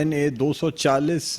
NA 240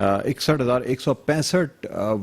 61,165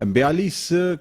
42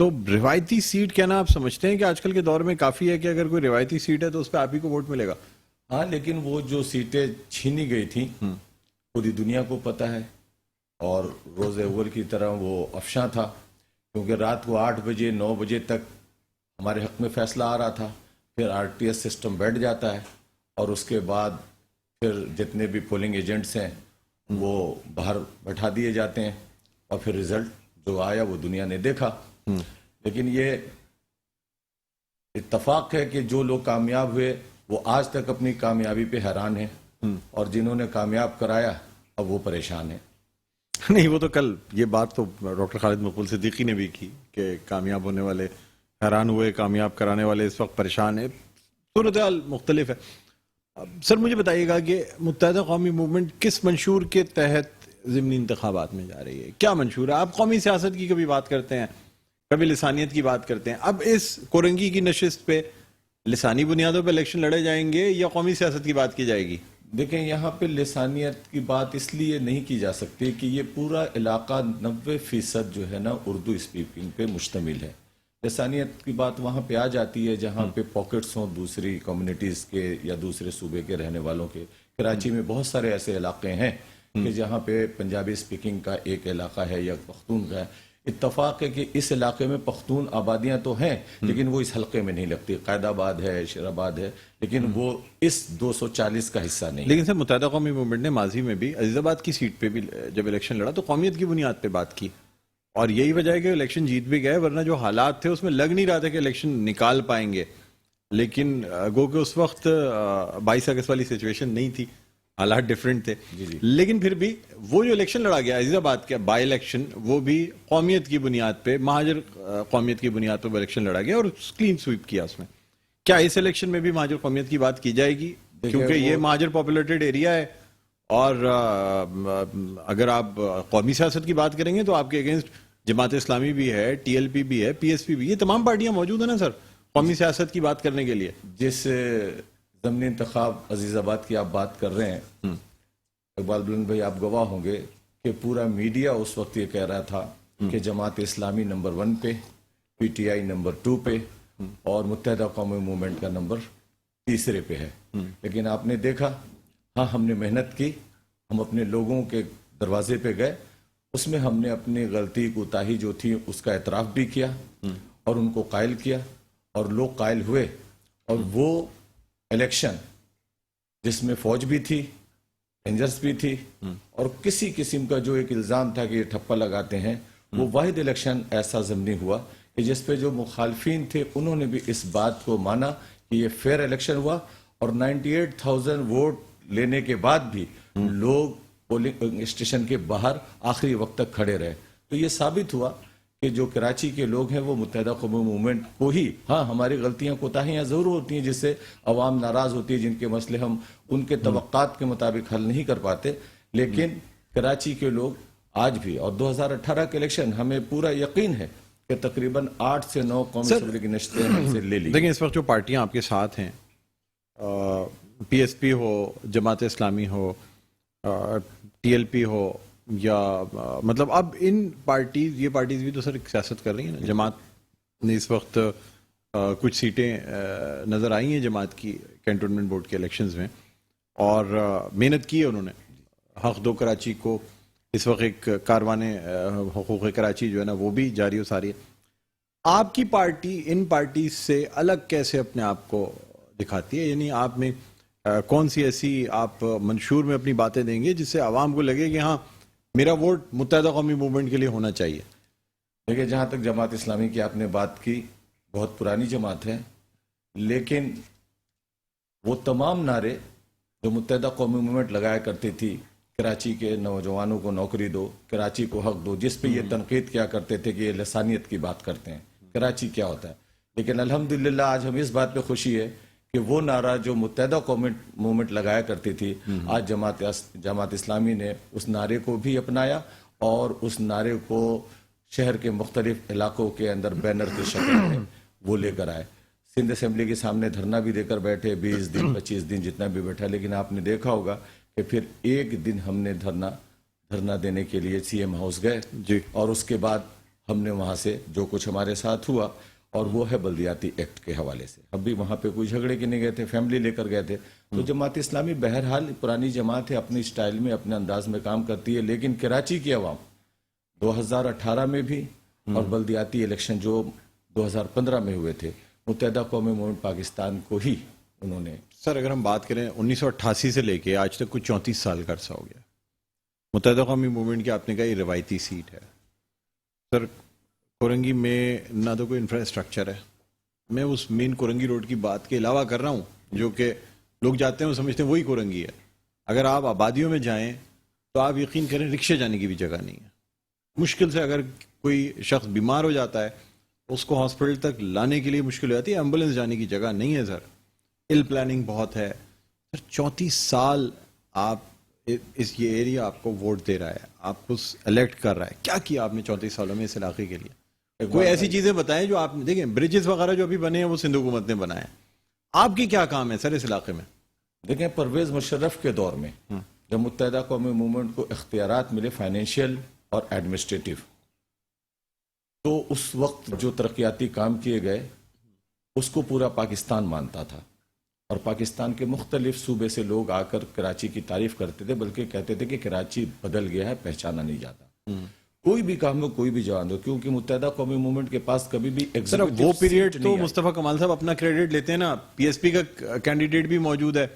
تو روایتی set کہنا آپ سمجھتے ہیں کہ آج کل کے دور میں کافی ہے کہ اگر کوئی روایتی سیٹ ہے تو اس پہ آپ ہی کو ووٹ ملے گا؟ ہاں، لیکن وہ جو سیٹیں چھینی گئی تھیں پوری دنیا کو پتہ ہے، اور روز اول کی طرح وہ افشاں تھا، کیونکہ رات کو 8 بجے 9 بجے تک ہمارے حق میں فیصلہ آ رہا تھا، پھر RTS سسٹم بیٹھ جاتا ہے، اور اس کے بعد پھر جتنے بھی پولنگ ایجنٹس ہیں وہ باہر بٹھا دیے جاتے ہیں، اور پھر رزلٹ جو آیا وہ دنیا نے دیکھا۔ لیکن یہ اتفاق ہے کہ جو لوگ کامیاب ہوئے وہ آج تک اپنی کامیابی پہ حیران ہیں، اور جنہوں نے کامیاب کرایا اب وہ پریشان ہیں۔ نہیں، وہ تو کل یہ بات تو ڈاکٹر خالد مقبول صدیقی نے بھی کی کہ کامیاب ہونے والے حیران ہوئے، کامیاب کرانے والے اس وقت پریشان ہیں۔ صورتحال مختلف ہے۔ سر مجھے بتائیے گا کہ متحدہ قومی موومنٹ کس منشور کے تحت ضمنی انتخابات میں جا رہی ہے؟ کیا منشور ہے؟ آپ قومی سیاست کی کبھی بات کرتے ہیں، کبھی لسانیت کی بات کرتے ہیں، اب اس کورنگی کی نشست پہ لسانی بنیادوں پہ الیکشن لڑے جائیں گے یا قومی سیاست کی بات کی جائے گی؟ دیکھیں، یہاں پہ لسانیت کی بات اس لیے نہیں کی جا سکتی کہ یہ پورا علاقہ 90% جو ہے نا اردو اسپیکنگ پہ مشتمل ہے۔ لسانیت کی بات وہاں پہ آ جاتی ہے جہاں پہ پاکٹس ہوں دوسری کمیونٹیز کے یا دوسرے صوبے کے رہنے والوں کے۔ کراچی میں بہت سارے ایسے علاقے ہیں کہ جہاں پہ پنجابی اسپیکنگ کا ایک علاقہ ہے یا پختون کا ہے۔ اتفاق ہے کہ اس علاقے میں پختون آبادیاں تو ہیں لیکن وہ اس حلقے میں نہیں لگتی، قائد آباد ہے، شیر آباد ہے، لیکن وہ اس 240 کا حصہ نہیں۔ لیکن سر متحدہ قومی موومنٹ نے ماضی میں بھی عزیز آباد کی سیٹ پہ بھی جب الیکشن لڑا تو قومیت کی بنیاد پہ بات کی، اور یہی وجہ ہے کہ الیکشن جیت بھی گئے، ورنہ جو حالات تھے اس میں لگ نہیں رہا تھا کہ الیکشن نکال پائیں گے۔ لیکن گو کہ اس وقت 22 اگست والی سچویشن نہیں تھی، حالات ڈیفرنٹ تھے، لیکن پھر بھی وہ جو الیکشن لڑا گیا عزیز آباد کا بائی الیکشن، وہ بھی قومیت کی بنیاد پہ، مہاجر قومیت کی بنیاد پہ وہ الیکشن لڑا گیا اور کلین سویپ کیا اس میں۔ کیا اس الیکشن میں بھی مہاجر قومیت کی بات کی جائے گی؟ کیونکہ یہ مہاجر پاپولیٹڈ ایریا ہے، اور اگر آپ قومی سیاست کی بات کریں گے تو آپ کے اگینسٹ جماعت اسلامی بھی ہے، TLP بھی ہے، PSP بھی، یہ تمام پارٹیاں موجود ہیں نا سر قومی سیاست کی بات کرنے کے لیے۔ جس ضمنی انتخاب عزیز آباد کی آپ بات کر رہے ہیں، اقبال بلند بھائی آپ گواہ ہوں گے کہ پورا میڈیا اس وقت یہ کہہ رہا تھا کہ جماعت اسلامی نمبر 1 پہ، PTI نمبر 2 پہ، اور متحدہ قومی موومنٹ کا نمبر 3 پہ ہے۔ لیکن آپ نے دیکھا، ہاں ہم نے محنت کی، ہم اپنے لوگوں کے دروازے پہ گئے، اس میں ہم نے اپنی غلطی کوتاہی جو تھی اس کا اعتراف بھی کیا اور ان کو قائل کیا، اور لوگ قائل ہوئے، اور وہ الیکشن جس میں فوج بھی تھی، رینجرز بھی تھی، اور کسی قسم کا جو ایک الزام تھا کہ یہ ٹھپا لگاتے ہیں، وہ واحد الیکشن ایسا ضمنی ہوا کہ جس پہ جو مخالفین تھے انہوں نے بھی اس بات کو مانا کہ یہ فیئر الیکشن ہوا، اور 98,000 ووٹ لینے کے بعد بھی لوگ پولنگ اسٹیشن کے باہر آخری وقت تک کھڑے رہے۔ تو یہ ثابت ہوا کہ جو کراچی کے لوگ ہیں وہ متحدہ قومی موومنٹ کو ہی، ہاں ہماری غلطیاں کوتاہیاں ضرور ہوتی ہیں جس سے عوام ناراض ہوتی ہے، جن کے مسئلے ہم ان کے توقعات کے مطابق حل نہیں کر پاتے، لیکن کراچی کے لوگ آج بھی، اور 2018 کے الیکشن ہمیں پورا یقین ہے کہ تقریباً 8 سے 9 قومی اسمبلی کی نشستیں ہم سے لے لی۔ لیکن اس وقت جو پارٹیاں آپ کے ساتھ ہیں، PSP ہو، جماعت اسلامی ہو، TLP ہو، یا مطلب اب ان پارٹیز، یہ پارٹیز بھی تو سر سیاست کر رہی ہیں نا۔ جماعت نے اس وقت کچھ سیٹیں نظر آئی ہیں جماعت کی کینٹونمنٹ بورڈ کے الیکشنز میں، اور محنت کی ہے انہوں نے۔ حق دو کراچی کو اس وقت ایک کاروان حقوق کراچی جو ہے نا وہ بھی جاری و ساری ہے۔ آپ کی پارٹی ان پارٹیز سے الگ کیسے اپنے آپ کو دکھاتی ہے؟ یعنی آپ میں کون سی ایسی آپ منشور میں اپنی باتیں دیں گے جس سے عوام کو لگے کہ ہاں میرا ووٹ متحدہ قومی موومنٹ کے لیے ہونا چاہیے؟ دیکھیں، جہاں تک جماعت اسلامی کی آپ نے بات کی، بہت پرانی جماعت ہے، لیکن وہ تمام نعرے جو متحدہ قومی موومنٹ لگایا کرتی تھی، کراچی کے نوجوانوں کو نوکری دو، کراچی کو حق دو، جس پہ یہ تنقید کیا کرتے تھے کہ یہ لسانیت کی بات کرتے ہیں، کراچی کیا ہوتا ہے، لیکن الحمدللہ آج ہمیں اس بات پہ خوشی ہے کہ وہ نعرہ جو متحدہ قومی موومنٹ لگایا کرتی تھی، آج جماعت اسلامی نے اس نعرے کو بھی اپنایا، اور اس نعرے کو شہر کے مختلف علاقوں کے اندر بینر کی شکل میں وہ لے کر آئے۔ سندھ اسمبلی کے سامنے دھرنا بھی دے کر بیٹھے، 20 دن 25 دن جتنا بھی بیٹھا، لیکن آپ نے دیکھا ہوگا کہ پھر ایک دن ہم نے دھرنا دینے کے لیے CM ہاؤس گئے، جی، اور اس کے بعد ہم نے وہاں سے جو کچھ ہمارے ساتھ ہوا، اور وہ ہے بلدیاتی ایکٹ کے حوالے سے. ہم بھی وہاں پہ کوئی جھگڑے کے نہیں گئے تھے، فیملی لے کر گئے تھے. تو جماعت اسلامی بہرحال پرانی جماعت ہے، اپنی سٹائل میں اپنے انداز میں کام کرتی ہے، لیکن کراچی کی عوام 2018 میں بھی اور بلدیاتی الیکشن جو 2015 میں ہوئے تھے، متحدہ قومی موومنٹ پاکستان کو ہی انہوں نے. سر اگر ہم بات کریں 1988 سے لے کے آج تک کچھ 34 سال کا عرصہ ہو گیا. متحدہ قومی موومنٹ کی آپ نے کہا یہ روایتی سیٹ ہے. سر کورنگی میں نہ تو کوئی انفراسٹرکچر ہے. میں اس مین کورنگی روڈ کی بات کے علاوہ کر رہا ہوں جو کہ لوگ جاتے ہیں وہ سمجھتے ہیں وہی کورنگی ہے. اگر آپ آبادیوں میں جائیں تو آپ یقین کریں رکشے جانے کی بھی جگہ نہیں ہے. مشکل سے اگر کوئی شخص بیمار ہو جاتا ہے اس کو ہاسپٹل تک لانے کے لیے مشکل ہو جاتی ہے. ایمبولینس جانے کی جگہ نہیں ہے سر. ایل پلاننگ بہت ہے سر. 34 سال آپ یہ ایریا آپ کو ووٹ دے رہا ہے, آپ کو الیکٹ کر رہا ہے. کیا کیا آپ نے 34 سالوں میں اس علاقے کے لیے؟ کوئی ایسی چیزیں بتائیں جو آپ دیکھیں. بریجز وغیرہ جو ابھی بنے ہیں وہ سندھ حکومت نے بنائے ہیں. آپ کی کیا کام ہے سر اس علاقے میں؟ دیکھیں پرویز مشرف کے دور میں جب متحدہ قومی موومنٹ کو اختیارات ملے فائنینشیل اور ایڈمنسٹریٹو, تو اس وقت جو ترقیاتی کام کیے گئے اس کو پورا پاکستان مانتا تھا, اور پاکستان کے مختلف صوبے سے لوگ آ کر کراچی کی تعریف کرتے تھے, بلکہ کہتے تھے کہ کراچی بدل گیا ہے, پہچانا نہیں جاتا. کوئی بھی کام ہو کوئی بھی جوان ہو, کیونکہ متحدہ قومی موومنٹ کے پاس کبھی بھی سر وہ پیریڈ تو مصطفیٰ کمال صاحب اپنا کریڈٹ لیتے ہیں نا. پی ایس پی کا کینڈیڈیٹ بھی موجود ہے,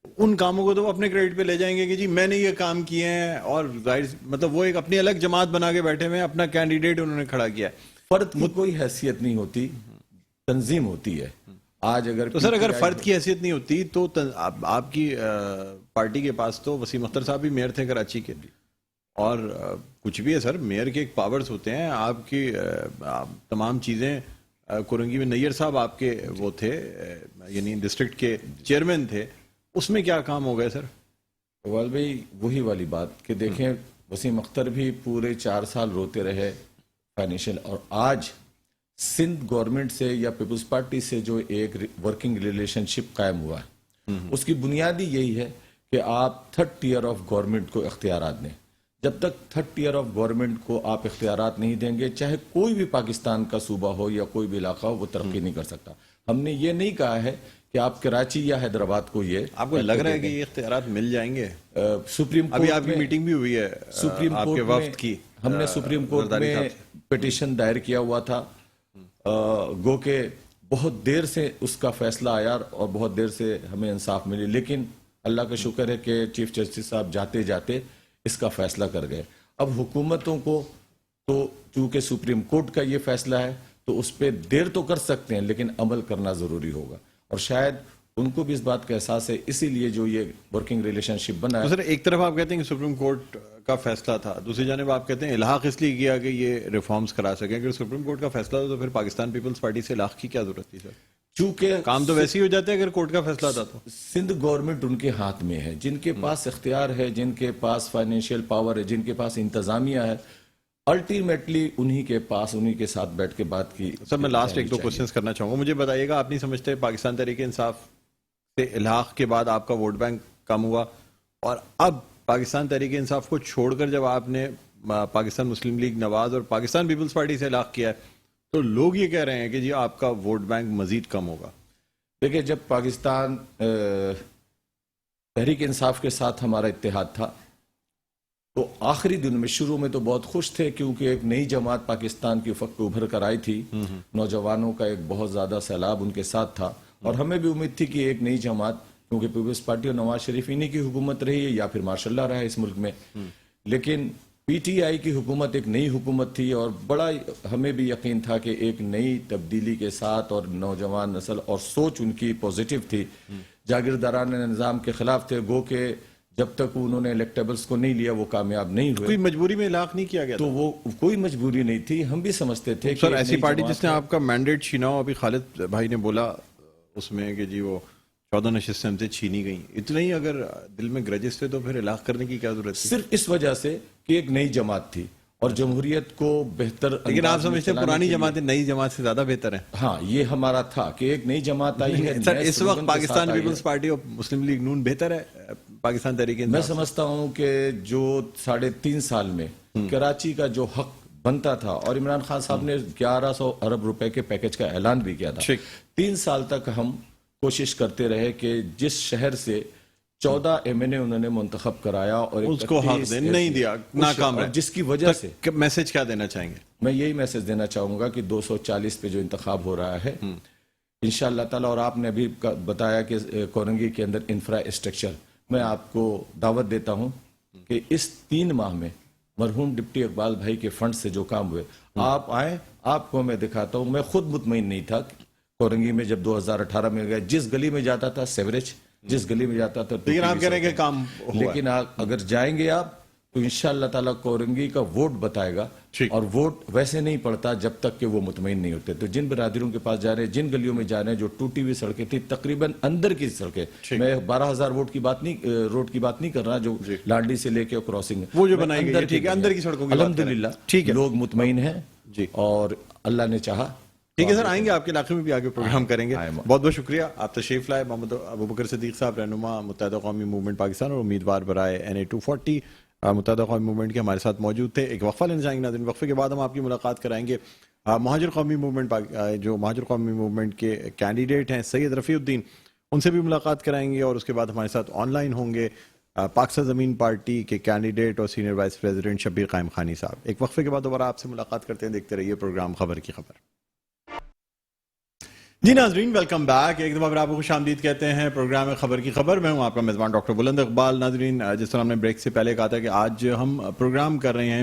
ان کاموں کو تو وہ اپنے کریڈٹ پہ لے جائیں گے کہ جی میں نے یہ کام کیے ہیں, اور مطلب وہ ایک اپنی الگ جماعت بنا کے بیٹھے ہوئے ہیں, اپنا کینڈیڈیٹ انہوں نے کھڑا کیا ہے. فرد کی کوئی حیثیت نہیں ہوتی, تنظیم ہوتی ہے. آج اگر تو سر اگر فرد کی حیثیت نہیں ہوتی تو آپ کی پارٹی کے پاس تو وسیم اختر صاحب بھی میئر تھے کراچی کے, اور کچھ بھی ہے سر, میئر کے ایک پاورز ہوتے ہیں. آپ کی تمام چیزیں کورنگی میں نیئر صاحب آپ کے وہ تھے, یعنی ڈسٹرکٹ کے چیئرمین تھے, اس میں کیا کام ہو گئے سر؟ اقبال بھائی وہی والی بات کہ دیکھیں وسیم اختر بھی پورے 4 سال روتے رہے فائنینشیل, اور آج سندھ گورنمنٹ سے یا پیپلز پارٹی سے جو ایک ورکنگ ریلیشن شپ قائم ہوا ہے اس کی بنیادی یہی ہے کہ آپ 3rd ٹیئر آف گورنمنٹ کو اختیارات دیں. جب تک 3rd ٹیئر آف گورنمنٹ کو آپ اختیارات نہیں دیں گے, چاہے کوئی بھی پاکستان کا صوبہ ہو یا کوئی بھی علاقہ ہو, وہ ترقی نہیں کر سکتا. ہم نے یہ نہیں کہا ہے کہ آپ کراچی یا حیدرآباد کو یہ آپ کو لگ رہا ہے کہ یہ اختیارات مل جائیں گے؟ سپریم ابھی آپ کی میٹنگ بھی ہوئی ہے سپریم آپ کے کورٹ وفد کی, ہم نے سپریم کورٹ میں پٹیشن دائر کیا ہوا تھا, گو کہ بہت دیر سے اس کا فیصلہ آیا اور بہت دیر سے ہمیں انصاف ملی, لیکن اللہ کا شکر ہے کہ چیف جسٹس صاحب جاتے جاتے اس کا فیصلہ کر گئے. اب حکومتوں کو تو چونکہ سپریم کورٹ کا یہ فیصلہ ہے تو اس پہ دیر تو کر سکتے ہیں, لیکن عمل کرنا ضروری ہوگا, اور شاید ان کو بھی اس بات کا احساس ہے, اسی لیے جو یہ ورکنگ ریلیشن شپ بنا ہے. سر ایک طرف آپ کہتے ہیں کہ سپریم کورٹ کا فیصلہ تھا, دوسری جانب آپ کہتے ہیں الحاق اس لیے کیا کہ یہ ریفارمز کرا سکیں. اگر سپریم کورٹ کا فیصلہ تھا تو پھر پاکستان پیپلز پارٹی سے الحاق کی کیا ضرورت تھی سر؟ چونکہ کام تو ویسے ہی ہو جاتے اگر کورٹ کا فیصلہ تھا تو. سندھ گورنمنٹ ان کے ہاتھ میں ہے, جن کے پاس اختیار ہے, جن کے پاس فائنینشیل پاور ہے, جن کے پاس انتظامیہ ہے, الٹیمیٹلی انہی کے پاس انہی کے ساتھ بیٹھ کے بات کی. سر میں لاسٹ 1-2 کوشچنز کرنا چاہوں گا. مجھے بتائیے گا, آپ نہیں سمجھتے پاکستان تحریک انصاف سے الحاق کے بعد آپ کا ووٹ بینک کم ہوا, اور اب پاکستان تحریک انصاف کو چھوڑ کر جب آپ نے پاکستان مسلم لیگ نواز اور پاکستان پیپلز پارٹی سے الحاق کیا ہے تو لوگ یہ کہہ رہے ہیں کہ جی آپ کا ووٹ بینک مزید کم ہوگا؟ دیکھیں جب پاکستان تحریک انصاف کے ساتھ ہمارا اتحاد تھا تو آخری دن میں, شروع میں تو بہت خوش تھے کیونکہ ایک نئی جماعت پاکستان کی افق پہ ابھر کر آئی تھی, نوجوانوں کا ایک بہت زیادہ سیلاب ان کے ساتھ تھا, اور ہمیں بھی امید تھی کہ ایک نئی جماعت, کیونکہ پیپلز پارٹی اور نواز شریف انہی کی حکومت رہی ہے یا پھر ماشاء اللہ رہا ہے اس ملک میں, لیکن پی ٹی آئی کی حکومت ایک نئی حکومت تھی, اور بڑا ہمیں بھی یقین تھا کہ ایک نئی تبدیلی کے ساتھ, اور نوجوان نسل اور سوچ ان کی پوزیٹیو تھی, جاگیرداران نظام کے خلاف تھے, گو کہ جب تک انہوں نے الیکٹیبلز کو نہیں لیا وہ کامیاب نہیں ہوئے. کوئی مجبوری میں الحاق نہیں کیا گیا تو وہ کوئی مجبوری نہیں تھی, ہم بھی سمجھتے تھے کہ سر ایسی پارٹی جس نے آپ کا مینڈیٹ چھینا ہو, ابھی خالد بھائی نے بولا اس میں کہ جی وہ 14 نشستیں ہم سے چھینی گئیں, اتنا ہی اگر دل میں گرجز تھے تو پھر الحاق کرنے کی کیا ضرورت تھی؟ صرف اس وجہ سے کہ ایک نئی جماعت تھی اور جمہوریت کو بہتر, لیکن آپ سمجھتے ہیں پرانی جماعتیں نئی جماعت سے زیادہ بہتر ہیں؟ ہاں یہ ہمارا تھا کہ ایک نئی جماعت آئی ہے. سر اس وقت پاکستان پیپلز پارٹی اور مسلم لیگ نون بہتر ہے پاکستان تحریک انصاف؟ میں سمجھتا ہوں کہ جو 3.5 سال میں کراچی کا جو حق بنتا تھا اور عمران خان صاحب نے 1100 ارب روپے کے پیکج کا اعلان بھی کیا تھا. 3 سال تک ہم کوشش کرتے رہے کہ جس شہر سے 14 MNA انہوں نے منتخب کرایا اور اس کو حق نہیں دیا, ناکام ہے, جس کی وجہ سے میسج کیا دینا چاہیں گے؟ میں یہی میسج دینا چاہوں گا کہ 240 پہ جو انتخاب ہو رہا ہے انشاءاللہ تعالی, اور آپ نے ابھی بتایا کہ کورنگی کے اندر انفراسٹرکچر, میں آپ کو دعوت دیتا ہوں کہ اس 3 ماہ میں مرحوم ڈپٹی اقبال بھائی کے فنڈ سے جو کام ہوئے, آپ آئیں, آپ کو میں دکھاتا ہوں. میں خود مطمئن نہیں تھا کورنگی میں جب 2018 میں گیا, جس گلی میں جاتا تھا سیوریج, جس گلی میں جاتا تھا, لیکن آپ کہہ رہے ہیں کہ کام ہوا. لیکن اگر جائیں گے آپ تو انشاءاللہ تعالیٰ کورنگی کا ووٹ بتائے گا, اور ووٹ ویسے نہیں پڑتا جب تک کہ وہ مطمئن نہیں ہوتے. تو جن برادروں کے پاس جا رہے ہیں, جن گلیوں میں جا رہے ہیں جو ٹوٹی ہوئی سڑکیں تھی, تقریباً اندر کی سڑکیں, میں 12,000 روڈ کی بات نہیں کر رہا جو لانڈی سے لے کے کراسنگ وہ جو بنائی گئی, ٹھیک ہے, اندر کی سڑکوں کی الحمدللہ ٹھیک ہے, لوگ مطمئن ہیں جی, اور اللہ نے چاہا. ٹھیک ہے سر, آئیں گے آپ کے علاقے میں بھی آگے پروگرام کریں گے. بہت بہت شکریہ, آپ تشریف لائے. محمد ابوبکر صدیق صاحب, رہنما متحدہ قومی موومنٹ پاکستان اور امیدوار برائے NA 240 متحدہ قومی موومنٹ کے, ہمارے ساتھ موجود تھے. ایک وقفہ لینا چاہیں گے ناظرین, وقفے کے بعد ہم آپ کی ملاقات کرائیں گے مہاجر قومی موومنٹ جو مہاجر قومی موومنٹ کے کینڈیڈیٹ ہیں سید رفیع الدین, ان سے بھی ملاقات کرائیں گے, اور اس کے بعد ہمارے ساتھ آن لائن ہوں گے پاکستان زمین پارٹی کے کینڈیڈیٹ اور سینئر وائس پریزیڈنٹ شبیر قائم خانی صاحب. ایک وقفے کے بعد دوبارہ آپ سے ملاقات کرتے ہیں. دیکھتے رہیے پروگرام خبر کی خبر. جی ناظرین, ویلکم بیک. ایک دفعہ آپ کو خوش آمدید کہتے ہیں پروگرام خبر کی خبر. میں ہوں آپ کا میزبان ڈاکٹر بلند اقبال. ناظرین, جس طرح ہم نے بریک سے پہلے کہا تھا کہ آج ہم پروگرام کر رہے ہیں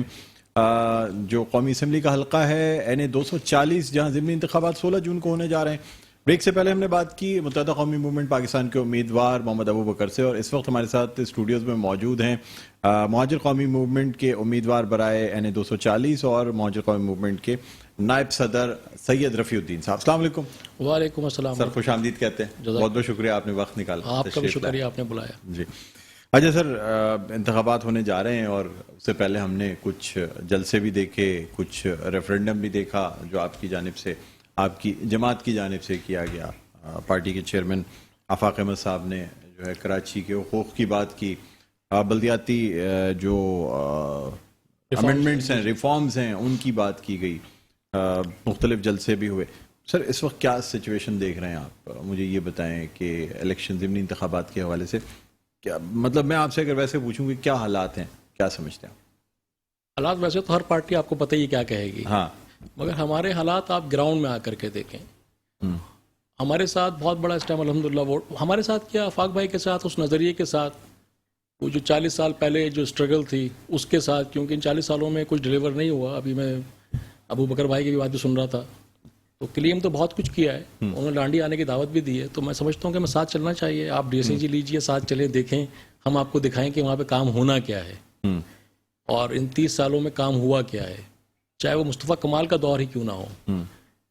جو قومی اسمبلی کا حلقہ ہے NA 240, جہاں ضمنی انتخابات 16 جون کو ہونے جا رہے ہیں. بریک سے پہلے ہم نے بات کی متحدہ قومی موومنٹ پاکستان کے امیدوار محمد ابوبکر سے, اور اس وقت ہمارے ساتھ اسٹوڈیوز میں موجود ہیں مہاجر قومی موومنٹ کے امیدوار برائے NA 240 اور مہاجر قومی موومنٹ کے نائب صدر سید رفیع الدین صاحب. السلام علیکم. وعلیکم السلام سر, خوش آمدید کہتے ہیں. بہت بہت شکریہ, آپ نے وقت نکالا. آپ کا بھی شکریہ, آپ نے بلایا. جی اچھا سر, انتخابات ہونے جا رہے ہیں اور اس سے پہلے ہم نے کچھ جلسے بھی دیکھے, کچھ ریفرینڈم بھی دیکھا جو آپ کی جانب سے, آپ کی جماعت کی جانب سے کیا گیا. پارٹی کے چیئرمین آفاق احمد صاحب نے جو ہے کراچی کے حقوق کی بات کی, بلدیاتی جو امینڈمنٹس ہیں, ریفارمز ہیں, ان کی بات کی گئی, مختلف جلسے بھی ہوئے. سر اس وقت کیا سچویشن دیکھ رہے ہیں آپ؟ مجھے یہ بتائیں کہ الیکشن ضمنی انتخابات کے حوالے سے کیا, مطلب میں آپ سے اگر ویسے پوچھوں کہ کیا حالات ہیں, کیا سمجھتے ہیں؟ حالات ویسے تو ہر پارٹی آپ کو پتہ ہی کیا کہے گی, ہاں, مگر ہمارے حالات آپ گراؤنڈ میں آ کر کے دیکھیں. ہمارے ساتھ بہت بڑا اس ٹائم الحمدللہ ووٹ ہمارے ساتھ کیا, آفاق بھائی کے ساتھ, اس نظریے کے ساتھ, وہ جو 40 سال پہلے جو اسٹرگل تھی اس کے ساتھ, کیونکہ ان 40 سالوں میں کچھ ڈیلیور نہیں ہوا. ابھی میں ابوبکر بھائی کی بھی بات بھی سن رہا تھا, تو کلیم تو بہت کچھ کیا ہے, انہوں نے لانڈی آنے کی دعوت بھی دی ہے. تو میں سمجھتا ہوں کہ میں ساتھ چلنا چاہیے. آپ DSG لیجئے, ساتھ چلیں, دیکھیں, ہم آپ کو دکھائیں کہ وہاں پہ کام ہونا کیا ہے اور ان 30 سالوں میں کام ہوا کیا ہے, چاہے وہ مصطفیٰ کمال کا دور ہی کیوں نہ ہو.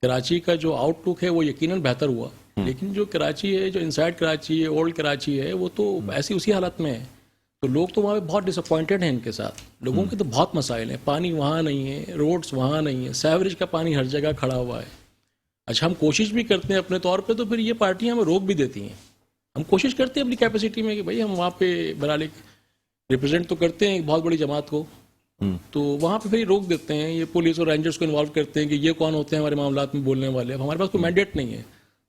کراچی کا جو آؤٹ لک ہے وہ یقیناً بہتر ہوا, لیکن جو کراچی ہے, جو انسائڈ کراچی ہے, اولڈ کراچی ہے, وہ تو ایسی اسی حالت میں ہے. تو لوگ تو وہاں پہ بہت ڈس اپوائنٹڈ ہیں ان کے ساتھ. لوگوں کے تو بہت مسائل ہیں, پانی وہاں نہیں ہے, روڈز وہاں نہیں ہے, سیوریج کا پانی ہر جگہ کھڑا ہوا ہے. اچھا, ہم کوشش بھی کرتے ہیں اپنے طور پہ, تو پھر یہ پارٹیاں ہمیں روک بھی دیتی ہیں. ہم کوشش کرتے ہیں اپنی کیپیسٹی میں کہ بھائی ہم وہاں پہ برحال ریپرزینٹ تو کرتے ہیں ایک بہت بڑی جماعت کو, تو وہاں پہ پھر روک دیتے ہیں. یہ پولیس اور رینجرز کو انوالو کرتے ہیں کہ یہ کون ہوتے ہیں ہمارے معاملات میں بولنے والے. اب ہمارے پاس کوئی مینڈیٹ نہیں ہے,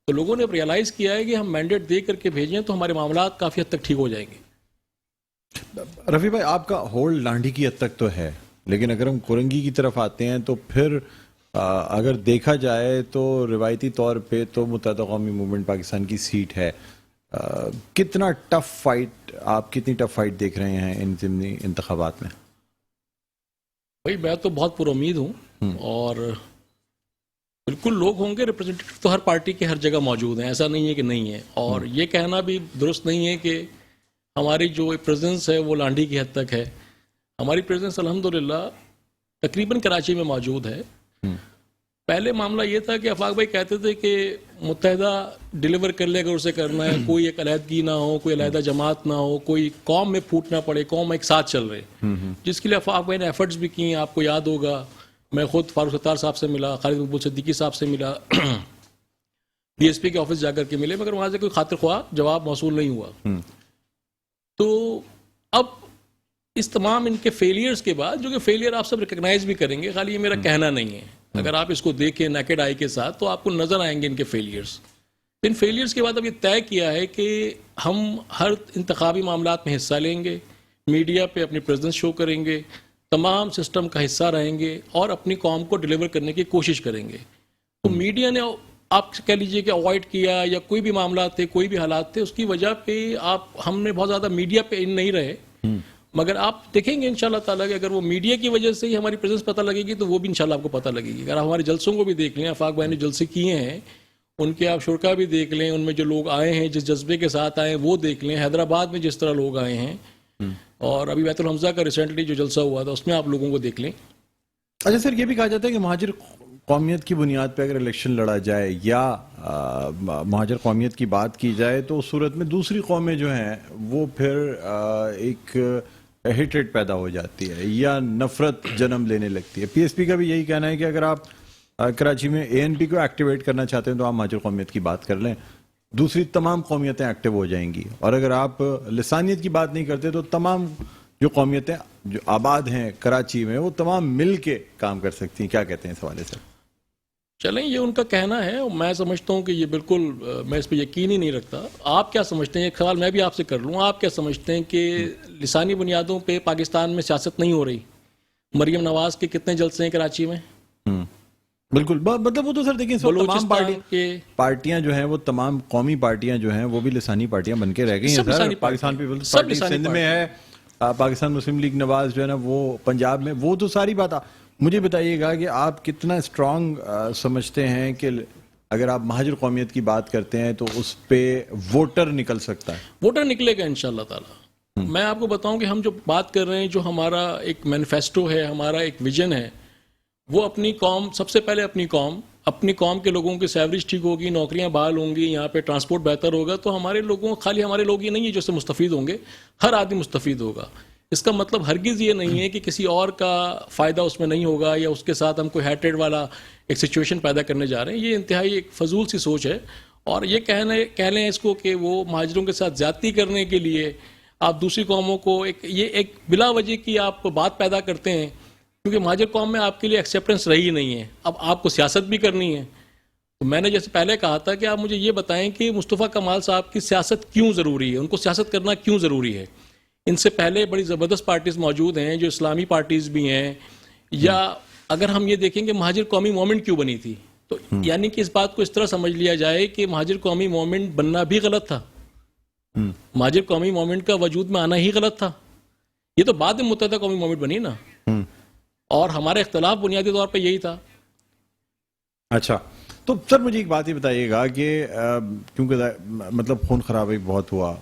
تو لوگوں نے اب ریئلائز کیا ہے کہ ہم مینڈیٹ دے کر کے بھیجیں تو ہمارے معاملات کافی حد تک ٹھیک ہو جائیں گے. رفیع بھائی, آپ کا ہولڈ لانڈی کی حد تک تو ہے, لیکن اگر ہم کورنگی کی طرف آتے ہیں تو پھر اگر دیکھا جائے تو روایتی طور پہ تو متحدہ قومی موومنٹ پاکستان کی سیٹ ہے. کتنا ٹف فائٹ, آپ کتنی ٹف فائٹ دیکھ رہے ہیں ان ضمنی انتخابات میں؟ بھائی میں تو بہت پر امید ہوں, اور بالکل لوگ ہوں گے, ریپرزینٹیٹو تو ہر پارٹی کے ہر جگہ موجود ہیں, ایسا نہیں ہے کہ نہیں ہے. اور یہ کہنا بھی درست نہیں ہے کہ ہماری جو پریزنس ہے وہ لانڈی کی حد تک ہے. ہماری پریزنس الحمدللہ تقریباً کراچی میں موجود ہے. پہلے معاملہ یہ تھا کہ آفاق بھائی کہتے تھے کہ متحدہ ڈیلیور کر لے اگر اسے کرنا ہے, کوئی ایک علیحدگی نہ ہو, کوئی علیحدہ جماعت نہ ہو, کوئی قوم میں پھوٹ نہ پڑے, قوم ایک ساتھ چل رہے, جس کے لیے آفاق بھائی نے ایفرٹس بھی کی ہیں. آپ کو یاد ہوگا میں خود فاروق ستار صاحب سے ملا, خالد مقبول صدیقی صاحب سے ملا, DSP کے آفس جا کر کے ملے, مگر وہاں سے کوئی خاطر خواہ جواب موصول نہیں ہوا. تو اب اس تمام ان کے فیلئرز کے بعد، جو کہ فیلئر آپ سب ریکگنائز بھی کریں گے، خالی یہ میرا کہنا نہیں ہے، اگر آپ اس کو دیکھیں نیکڈ آئی کے ساتھ تو آپ کو نظر آئیں گے ان کے فیلئرز. ان فیلئرز کے بعد اب یہ طے کیا ہے کہ ہم ہر انتخابی معاملات میں حصہ لیں گے، میڈیا پہ اپنی پریزنس شو کریں گے، تمام سسٹم کا حصہ رہیں گے اور اپنی قوم کو ڈیلیور کرنے کی کوشش کریں گے. تو میڈیا نے آپ کہہ لیجئے کہ اوائڈ کیا یا کوئی بھی معاملات تھے، کوئی بھی حالات تھے، اس کی وجہ پہ ہم نے بہت زیادہ میڈیا پہ نہیں رہے. مگر آپ دیکھیں گے انشاءاللہ تعالیٰ کہ اگر وہ میڈیا کی وجہ سے ہی ہماری پریزنس پتہ لگے گی تو وہ بھی انشاءاللہ آپ کو پتہ لگے گی. اگر آپ ہمارے جلسوں کو بھی دیکھ لیں، آفاق بھائی نے جلسے کیے ہیں، ان کے آپ شرکا بھی دیکھ لیں، ان میں جو لوگ آئے ہیں جس جذبے کے ساتھ آئے ہیں وہ دیکھ لیں، حیدرآباد میں جس طرح لوگ آئے ہیں، اور ابھی بیت الحمزہ کا ریسنٹلی جو جلسہ ہوا تھا اس میں آپ لوگوں کو دیکھ لیں. اچھا سر، یہ بھی کہا جاتا ہے کہ مہاجر قومیت کی بنیاد پہ اگر الیکشن لڑا جائے یا مہاجر قومیت کی بات کی جائے تو اس صورت میں دوسری قومیں جو ہیں وہ پھر ایک ہیٹریٹ پیدا ہو جاتی ہے یا نفرت جنم لینے لگتی ہے. پی ایس پی کا بھی یہی کہنا ہے کہ اگر آپ کراچی میں اے این پی کو ایکٹیویٹ کرنا چاہتے ہیں تو آپ مہاجر قومیت کی بات کر لیں، دوسری تمام قومیتیں ایکٹیو ہو جائیں گی. اور اگر آپ لسانیت کی بات نہیں کرتے تو تمام جو قومیتیں جو آباد ہیں کراچی میں وہ تمام مل کے کام کر سکتی ہیں. کیا کہتے ہیں اس حوالے سے؟ چلیں، یہ ان کا کہنا ہے، میں سمجھتا ہوں کہ یہ بالکل، میں اس پہ یقین ہی نہیں رکھتا. آپ کیا سمجھتے ہیں؟ ایک سوال میں بھی آپ سے کر لوں، آپ کیا سمجھتے ہیں کہ لسانی بنیادوں پہ پاکستان میں سیاست نہیں ہو رہی؟ مریم نواز کے کتنے جلسے ہیں کراچی میں؟ بالکل، مطلب وہ تو سر دیکھیں تمام پارٹیاں جو ہیں وہ تمام قومی پارٹیاں جو ہیں وہ بھی لسانی پارٹیاں بن کے رہ گئی ہیں سر. پاکستان پیپلز پارٹی سندھ میں ہے، پاکستان مسلم لیگ نواز جو ہے نا وہ پنجاب میں، وہ تو ساری بات. مجھے بتائیے گا کہ آپ کتنا اسٹرانگ سمجھتے ہیں کہ اگر آپ مہاجر قومیت کی بات کرتے ہیں تو اس پہ ووٹر نکل سکتا ہے؟ ووٹر نکلے گا انشاءاللہ تعالی. میں آپ کو بتاؤں کہ ہم جو بات کر رہے ہیں، جو ہمارا ایک مینیفیسٹو ہے، ہمارا ایک ویژن ہے، وہ اپنی قوم، سب سے پہلے اپنی قوم کے لوگوں کی سیلریز ٹھیک ہوگی، نوکریاں بحال ہوں گی، یہاں پہ ٹرانسپورٹ بہتر ہوگا تو ہمارے لوگوں، خالی ہمارے لوگ ہی نہیں ہیں جو اس سے مستفید ہوں گے، ہر آدمی مستفید ہوگا. اس کا مطلب ہرگز یہ نہیں ہے کہ کسی اور کا فائدہ اس میں نہیں ہوگا یا اس کے ساتھ ہم کوئی ہیٹریڈ والا ایک سچویشن پیدا کرنے جا رہے ہیں. یہ انتہائی ایک فضول سی سوچ ہے. اور یہ کہہ لیں اس کو کہ وہ مہاجروں کے ساتھ زیادتی کرنے کے لیے آپ دوسری قوموں کو ایک بلا وجہ کی آپ بات پیدا کرتے ہیں، کیونکہ مہاجر قوم میں آپ کے لیے ایکسیپٹنس رہی نہیں ہے. اب آپ کو سیاست بھی کرنی ہے. تو میں نے جیسے پہلے کہا تھا کہ آپ مجھے یہ بتائیں کہ مصطفیٰ کمال صاحب کی سیاست کیوں ضروری ہے، ان کو سیاست کرنا کیوں ضروری ہے. ان سے پہلے بڑی زبردست پارٹیز موجود ہیں جو اسلامی پارٹیز بھی ہیں. یا اگر ہم یہ دیکھیں کہ مہاجر قومی موومنٹ کیوں بنی تھی، تو یعنی کہ اس بات کو اس طرح سمجھ لیا جائے کہ مہاجر قومی موومنٹ بننا بھی غلط تھا، مہاجر قومی موومنٹ کا وجود میں آنا ہی غلط تھا. یہ تو بعد میں متحدہ قومی موومنٹ بنی نا، اور ہمارا اختلاف بنیادی طور پہ یہی تھا. اچھا، تو سر مجھے ایک بات ہی بتائیے گا کہ کیونکہ مطلب خون خرابی بہت ہوا،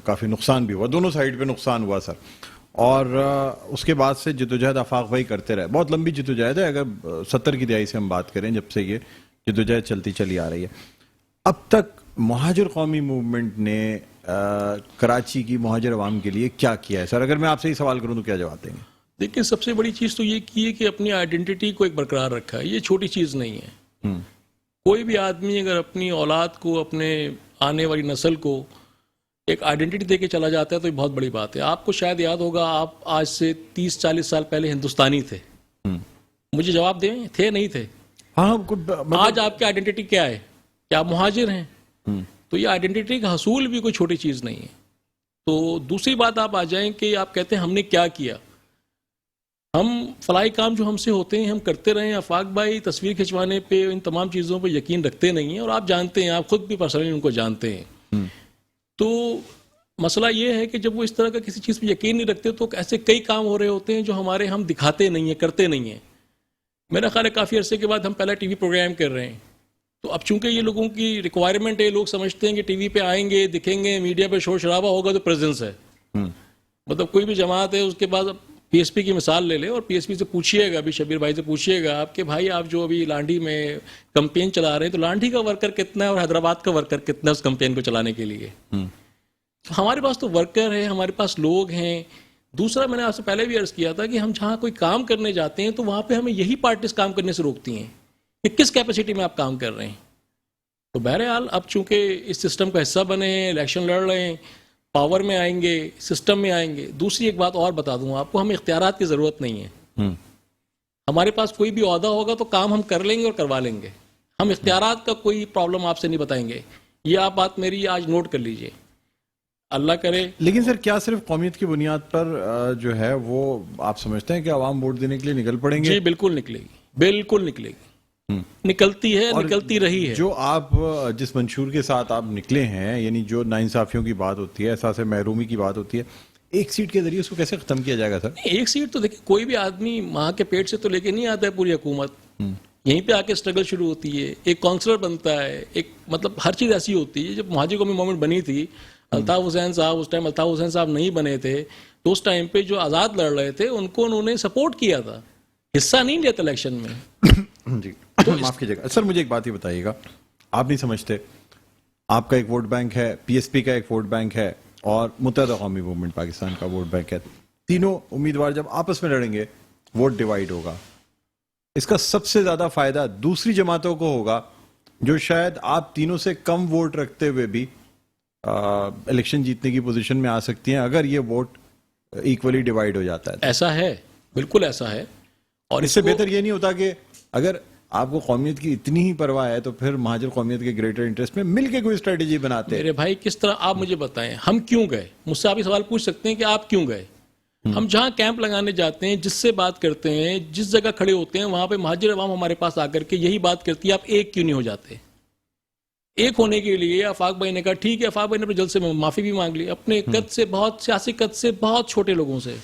کافی نقصان بھی ہوا، دونوں سائیڈ پہ نقصان ہوا سر، اور اس کے بعد سے جدوجہد آفاق بھائی کرتے رہے. بہت لمبی جدوجہد ہے، اگر 70 کی دہائی سے ہم بات کریں جب سے یہ جدوجہد چلتی چلی آ رہی ہے. اب تک مہاجر قومی موومنٹ نے کراچی کی مہاجر عوام کے لیے کیا کیا ہے سر؟ اگر میں آپ سے ہی سوال کروں تو کیا جواب دیں گے؟ دیکھیں، سب سے بڑی چیز تو یہ کی ہے کہ اپنی آئیڈینٹی کو ایک برقرار رکھا ہے. یہ چھوٹی چیز نہیں ہے. کوئی بھی آدمی اگر اپنی اولاد کو، اپنے آنے والی نسل کو ایک آئیڈینٹی دے کے چلا جاتا ہے تو یہ بہت بڑی بات ہے. آپ کو شاید یاد ہوگا، آپ آج سے 30-40 سال پہلے ہندوستانی تھے. مجھے جواب دیں، تھے نہیں تھے؟ آج آپ کی آئیڈینٹی کیا ہے؟ کیا آپ مہاجر ہیں؟ تو یہ آئیڈینٹی کا حصول بھی کوئی چھوٹی چیز نہیں ہے. تو دوسری بات آپ آ جائیں کہ آپ کہتے ہیں ہم نے کیا کیا. ہم فلاحی کام جو ہم سے ہوتے ہیں ہم کرتے رہے ہیں. آفاق بھائی تصویر کھنچوانے پہ، ان تمام چیزوں پہ یقین رکھتے نہیں ہیں، اور آپ جانتے ہیں، آپ خود بھی پرسنلی ان کو جانتے ہیں. تو مسئلہ یہ ہے کہ جب وہ اس طرح کا کسی چیز پہ یقین نہیں رکھتے تو ایسے کئی کام ہو رہے ہوتے ہیں جو ہم دکھاتے نہیں ہیں، کرتے نہیں ہیں. میرا خیال ہے کافی عرصے کے بعد ہم پہلا ٹی وی پروگرام کر رہے ہیں. تو اب چونکہ یہ لوگوں کی ریکوائرمنٹ ہے، لوگ سمجھتے ہیں کہ ٹی وی پہ آئیں گے، دکھیں گے، میڈیا پہ شور شرابہ ہوگا تو پریزنس ہے. مطلب کوئی بھی جماعت ہے، اس کے بعد پی ایس پی کی مثال لے لیں اور پی ایس پی سے پوچھیے گا، ابھی شبیر بھائی سے پوچھیے گا آپ کہ بھائی آپ جو ابھی لانڈھی میں کمپین چلا رہے ہیں تو لانڈھی کا ورکر کتنا ہے اور حیدرآباد کا ورکر کتنا ہے اس کمپین کو چلانے کے لیے. ہمارے پاس تو ورکر ہے، ہمارے پاس لوگ ہیں. دوسرا، میں نے آپ سے پہلے بھی عرض کیا تھا کہ ہم جہاں کوئی کام کرنے جاتے ہیں تو وہاں پہ ہمیں یہی پارٹیز کام کرنے سے روکتی ہیں کہ کس کیپیسٹی میں آپ کام کر رہے ہیں. تو بہرحال اب چونکہ اس سسٹم کا حصہ بنے ہیں، الیکشن لڑ رہے ہیں، پاور میں آئیں گے, سسٹم میں آئیں گے. دوسری ایک بات اور بتا دوں آپ کو, ہمیں اختیارات کی ضرورت نہیں ہے. ہمارے پاس کوئی بھی عہدہ ہوگا تو کام ہم کر لیں گے اور کروا لیں گے. ہم اختیارات کا کوئی پرابلم آپ سے نہیں بتائیں گے. یہ آپ بات میری آج نوٹ کر لیجئے, اللہ کرے. لیکن سر کیا صرف قومیت کی بنیاد پر جو ہے وہ آپ سمجھتے ہیں کہ عوام ووٹ دینے کے لیے نکل پڑیں گے؟ جی بالکل نکلے گی, بالکل نکلے گی, نکلتی ہے, نکلتی رہی ہے. جو آپ جس منشور کے ساتھ آپ نکلے ہیں, یعنی جو ناانصافیوں کی بات ہوتی ہے, احساس محرومی کی بات ہوتی ہے, ایک سیٹ کے ذریعے اس کو کیسے ختم کیا جائے گا سر؟ ایک سیٹ تو دیکھیں, کوئی بھی آدمی ماں کے پیٹ سے تو لے کے نہیں آتا ہے پوری حکومت. یہیں پہ آ کے اسٹرگل شروع ہوتی ہے, ایک کونسلر بنتا ہے, ایک مطلب ہر چیز ایسی ہوتی ہے. جب مہاجر قومی موومنٹ بنی تھی, الطاف حسین صاحب اس ٹائم الطاف حسین صاحب نہیں بنے تھے, تو اس ٹائم پہ جو آزاد لڑ رہے تھے ان کو انہوں نے سپورٹ کیا تھا, حصہ نہیں لیا تھا الیکشن میں. جی معاف کیجیے گا سر, مجھے ایک بات ہی بتائیے گا, آپ نہیں سمجھتے آپ کا ایک ووٹ بینک ہے, پی ایس پی کا ایک ووٹ بینک ہے, اور متحدہ قومی موومنٹ پاکستان کا ووٹ بینک ہے, تینوں امیدوار جب آپس میں لڑیں گے ووٹ ڈیوائیڈ ہوگا. اس کا سب سے زیادہ فائدہ دوسری جماعتوں کو ہوگا جو شاید آپ تینوں سے کم ووٹ رکھتے ہوئے بھی الیکشن جیتنے کی پوزیشن میں آ سکتی ہیں اگر یہ ووٹ ایکولی ڈیوائیڈ ہو جاتا ہے. ایسا ہے, بالکل ایسا ہے. اور اس سے بہتر یہ نہیں ہوتا کہ اگر آپ کو قومیت کی اتنی ہی پرواہ ہے تو پھر مہاجر قومیت کے گریٹر انٹرسٹ میں مل کے کوئی اسٹریٹجی بناتے ہیں. میرے بھائی کس طرح, آپ مجھے بتائیں ہم کیوں گئے؟ مجھ سے آپ یہ سوال پوچھ سکتے ہیں کہ آپ کیوں گئے. ہم جہاں کیمپ لگانے جاتے ہیں, جس سے بات کرتے ہیں, جس جگہ کھڑے ہوتے ہیں, وہاں پہ مہاجر عوام ہمارے پاس آ کر کے یہی بات کرتی ہے, آپ ایک کیوں نہیں ہو جاتے؟ ایک ہونے کے لیے آفاق بھائی نے کہا ٹھیک ہے, آفاق بھائی نے اپنے جلسے میں معافی بھی مانگ لی اپنے قد سے, بہت سیاسی قد سے بہت چھوٹے لوگوں سے,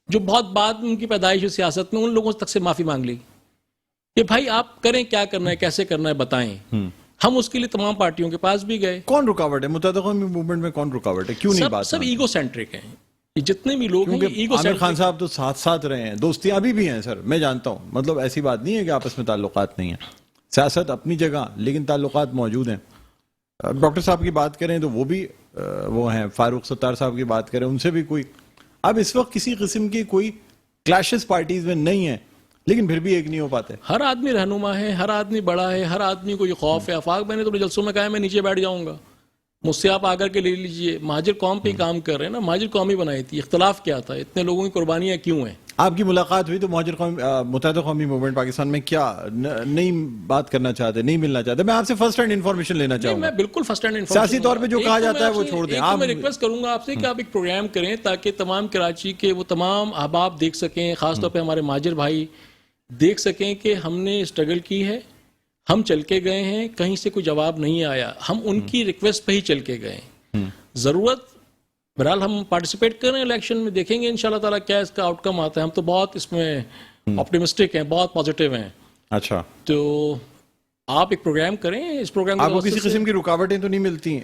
جو بہت بعد ان کی پیدائش ہوئی سیاست میں, ان لوگوں تک سے معافی مانگ لی کہ بھائی آپ کریں, کیا کرنا ہے, کیسے کرنا ہے, بتائیں. ہم اس کے لیے تمام پارٹیوں کے پاس بھی گئے. کون رکاوٹ ہے متحدہ قومی موومنٹ میں؟ کون رکاوٹ ہے؟ کیوں نہیں بات؟ سب ایگو سینٹرک ہیں, یہ جتنے بھی لوگ ہیں ایگو عامر سینٹرک. خان صاحب تو ساتھ ساتھ رہے ہیں, دوستیاں ابھی بھی ہیں سر, میں جانتا ہوں, مطلب ایسی بات نہیں ہے کہ آپس میں تعلقات نہیں ہیں, سیاست اپنی جگہ لیکن تعلقات موجود ہیں. ڈاکٹر صاحب کی بات کریں تو وہ بھی وہ ہیں, فاروق ستار صاحب کی بات کریں ان سے بھی کوئی, اب اس وقت کسی قسم کی کوئی کلیشز پارٹیز میں نہیں ہیں, لیکن پھر بھی ایک نہیں ہو پاتے. ہر آدمی رہنما ہے, ہر آدمی بڑا ہے, ہر آدمی کو یہ خوف ہے. آفاق میں نے تو جلسوں میں کہا میں نیچے بیٹھ جاؤں گا, مجھ سے آپ آ کر کے لے لیجئے. مہاجر قوم پہ کام کر رہے ہیں نا, مہاجر قوم ہی بنائی تھی, اختلاف کیا تھا, اتنے لوگوں کی قربانیاں کیوں ہیں. آپ کی ملاقات ہوئی تو متحدہ قومی موومنٹ پاکستان میں کیا نہیں بات کرنا چاہتے, نہیں ملنا چاہتے؟ میں آپ سے فرسٹ ہینڈ انفارمیشن لینا چاہوں گا. میں بالکل فرسٹ ہینڈ انفارمیشن, سیاسی طور پہ جو کہا جاتا ہے وہ چھوڑ دیں. میں ریکویسٹ کروں گا آپ سے کہ آپ ایک پروگرام کریں تاکہ تمام کراچی کے وہ تمام احباب دیکھ سکیں, خاص طور پہ ہمارے مہاجر بھائی دیکھ سکیں کہ ہم نے اسٹرگل کی ہے, ہم چل کے گئے ہیں, کہیں سے کوئی جواب نہیں آیا, ہم ان کی ریکویسٹ پہ ہی چل کے گئے. ضرورت بہرحال ہم پارٹیسپیٹ کر رہے ہیں الیکشن میں, دیکھیں گے انشاءاللہ تعالیٰ کیا اس کا آؤٹ کم آتا ہے. ہم تو بہت اس میں آپٹیمسٹک ہیں, بہت پازیٹیو ہیں. اچھا, تو آپ ایک پروگرام کریں, اس پروگرام آپ کو کسی قسم کی رکاوٹیں تو نہیں ملتی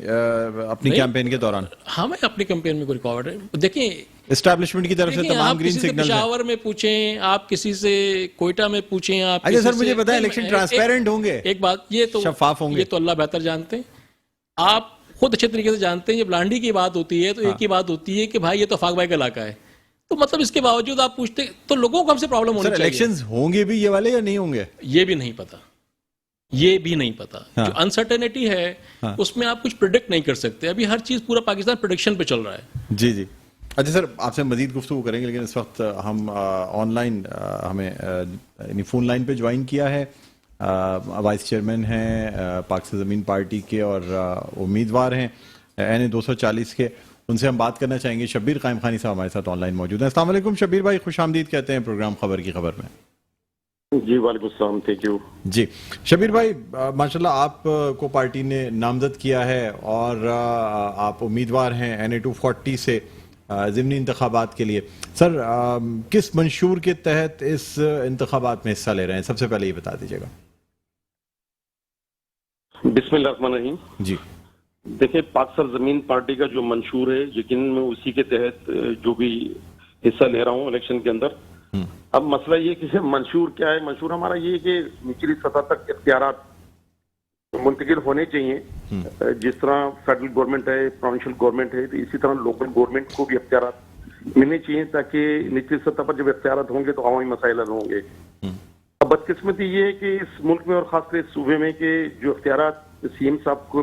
اپنی کیمپین کے دوران؟ ہمیں اپنی کیمپین میں کوئی رکاوٹ ہے. دیکھیں اسٹیبلشمنٹ کی طرف سے تمام گرین سگنل ہیں. پشاور میں پوچھیں, آپ کسی سے کوئٹہ میں پوچھیں, آپ اچھا سر مجھے بتائیں الیکشن ٹرانسپیرنٹ ہوں گے؟ ایک بات, یہ تو شفاف ہوں گے؟ یہ تو اللہ بہتر جانتے ہیں, آپ خود اچھے طریقے سے جانتے ہیں. جب لانڈی کی بات ہوتی ہے تو ایک ہی بات ہوتی ہے کہ بھائی یہ تو آفاق بھائی کا علاقہ ہے, تو مطلب اس کے باوجود آپ پوچھتے تو لوگوں کو ہم سے پرابلم ہونی چاہیے. الیکشنز ہوں گے بھی یہ والے یا نہیں ہوں گے یہ بھی نہیں پتا, یہ بھی نہیں پتا. جو انسرٹینٹی ہے اس میں آپ کچھ پریڈکٹ نہیں کر سکتے. ابھی ہر چیز پورا پاکستان پریڈکشن پہ چل رہا ہے. جی جی. اچھا سر آپ سے مزید گفتگو کریں گے, لیکن اس وقت ہم آن لائن ہمیں یعنی فون لائن پہ جوائن کیا ہے وائس چیئرمین ہیں پاک سے زمین پارٹی کے اور امیدوار ہیں این 240 کے, ان سے ہم بات کرنا چاہیں گے. شبیر قائم خانی صاحب ہمارے ساتھ آن لائن موجود ہیں. السلام علیکم شبیر بھائی, خوش آمدید کہتے ہیں پروگرام خبر کی خبر میں. جی وعلیکم السلام, تھینک یو. جی شبیر بھائی, ماشاءاللہ آپ کو پارٹی نے نامزد کیا ہے اور آپ امیدوار ہیں این 240 سے ضمنی انتخابات کے لیے. سر کس منشور کے تحت اس انتخابات میں حصہ لے رہے ہیں, سب سے پہلے یہ بتا دیجیے گا. بسم اللہ الرحمن الرحیم. جی دیکھیں, پاک سرزمین پارٹی کا جو منشور ہے یقیناً میں اسی کے تحت جو بھی حصہ لے رہا ہوں الیکشن کے اندر. اب مسئلہ یہ کہ منشور کیا ہے, منشور ہمارا یہ ہے کہ نچلی سطح تک اختیارات منتقل ہونے چاہیے. جس طرح فیڈرل گورنمنٹ ہے, پروونشل گورنمنٹ ہے, تو اسی طرح لوکل گورنمنٹ کو بھی اختیارات ملنے چاہیے تاکہ نچلی سطح پر جب اختیارات ہوں گے تو عوامی مسائل حل ہوں گے. اب بدقسمتی یہ ہے کہ اس ملک میں اور خاص کر اس صوبے میں کہ جو اختیارات سی ایم صاحب کے